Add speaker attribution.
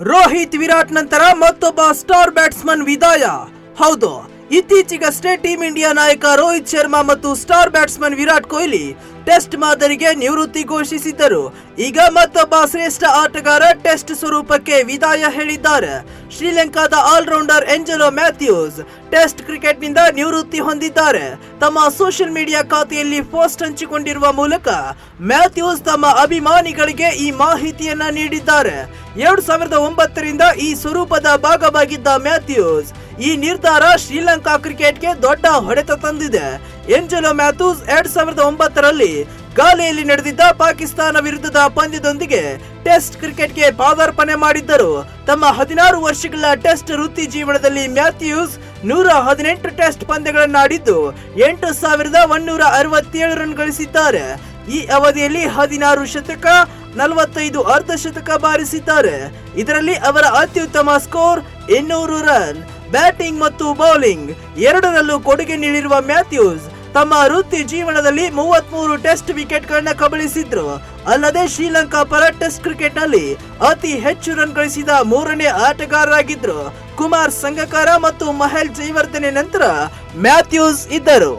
Speaker 1: ರೋಹಿತ್ ವಿರಾಟ್ ನಂತರ ಮತ್ತೊಬ್ಬ star batsman ವಿದಾಯ. ಹೌದು, ಇತ್ತೀಚೆಗಷ್ಟೇ ಟೀಂ ಇಂಡಿಯಾ ನಾಯಕ ರೋಹಿತ್ ಶರ್ಮಾ ಮತ್ತು star batsman Virat Kohli test ಮಾದರಿಗೆ ನಿವೃತ್ತಿ ಘೋಷಿಸಿದ್ದರು. ಈಗ ಮತ್ತೊಬ್ಬ ಶ್ರೇಷ್ಠ ಆಟಗಾರ ಟೆಸ್ಟ್ ಸ್ವರೂಪಕ್ಕೆ ವಿದಾಯ ಹೇಳಿದ್ದಾರೆ. ಶ್ರೀಲಂಕಾದ ಆಲ್ರೌಂಡರ್ ಏಂಜೆಲೋ ಮ್ಯಾಥ್ಯೂಸ್ ಟೆಸ್ಟ್ ಕ್ರಿಕೆಟ್ನಿಂದ ನಿವೃತ್ತಿ ಹೊಂದಿದ್ದಾರೆ. ತಮ್ಮ ಸೋಷಿಯಲ್ ಮೀಡಿಯಾ ಖಾತೆಯಲ್ಲಿ ಪೋಸ್ಟ್ ಹಂಚಿಕೊಂಡಿರುವ ಮೂಲಕ ಮ್ಯಾಥ್ಯೂಸ್ ತಮ್ಮ ಅಭಿಮಾನಿಗಳಿಗೆ ಈ ಮಾಹಿತಿಯನ್ನ ನೀಡಿದ್ದಾರೆ. 2009ರಿಂದ ಈ ಸ್ವರೂಪದ ಭಾಗವಾಗಿದ್ದ ಮ್ಯಾಥ್ಯೂಸ್ ಈ ನಿರ್ಧಾರ ಶ್ರೀಲಂಕಾ ಕ್ರಿಕೆಟ್ಗೆ ದೊಡ್ಡ ಹೊಡೆತ ತಂದಿದೆ. ಏಂಜೆಲೋ ಮ್ಯಾಥ್ಯೂಸ್ 2009ರಲ್ಲಿ ಗಾಲೆಯಲ್ಲಿ ನಡೆದಿದ್ದ ಪಾಕಿಸ್ತಾನ ವಿರುದ್ಧದ ಪಂದ್ಯದೊಂದಿಗೆ ಟೆಸ್ಟ್ ಕ್ರಿಕೆಟ್ಗೆ ಪಾದಾರ್ಪಣೆ ಮಾಡಿದ್ದರು. ತಮ್ಮ 16 ವರ್ಷಗಳ ಟೆಸ್ಟ್ ವೃತ್ತಿ ಜೀವನದಲ್ಲಿ ಮ್ಯಾಥ್ಯೂಸ್ 118 ಟೆಸ್ಟ್ ಪಂದ್ಯಗಳನ್ನಾಡಿದ್ದು 8167 ರನ್ ಗಳಿಸಿದ್ದಾರೆ. ಈ ಅವಧಿಯಲ್ಲಿ 16 ಶತಕ, 45 ಅರ್ಧ ಶತಕ ಬಾರಿಸಿದ್ದಾರೆ. ಇದರಲ್ಲಿ ಅವರ ಅತ್ಯುತ್ತಮ ಸ್ಕೋರ್ 200 ರನ್. ಬ್ಯಾಟಿಂಗ್ ಮತ್ತು ಬೌಲಿಂಗ್ ಎರಡರಲ್ಲೂ ಕೊಡುಗೆ ನೀಡಿರುವ ಮ್ಯಾಥ್ಯೂಸ್ ತಮ್ಮ ವೃತ್ತಿ ಜೀವನದಲ್ಲಿ 33 ಟೆಸ್ಟ್ ವಿಕೆಟ್ಗಳನ್ನ ಕಬಳಿಸಿದ್ರು. ಅಲ್ಲದೆ ಶ್ರೀಲಂಕಾ ಪರ ಟೆಸ್ಟ್ ಕ್ರಿಕೆಟ್ ನಲ್ಲಿ ಅತಿ ಹೆಚ್ಚು ರನ್ ಗಳಿಸಿದ 3ನೇ ಆಟಗಾರರಾಗಿದ್ರು. ಕುಮಾರ್ ಸಂಗಕಾರ ಮತ್ತು ಮಹೇಲ್ ಜಯವರ್ಧನೆ ನಂತರ ಮ್ಯಾಥ್ಯೂಸ್ ಇದ್ದರು.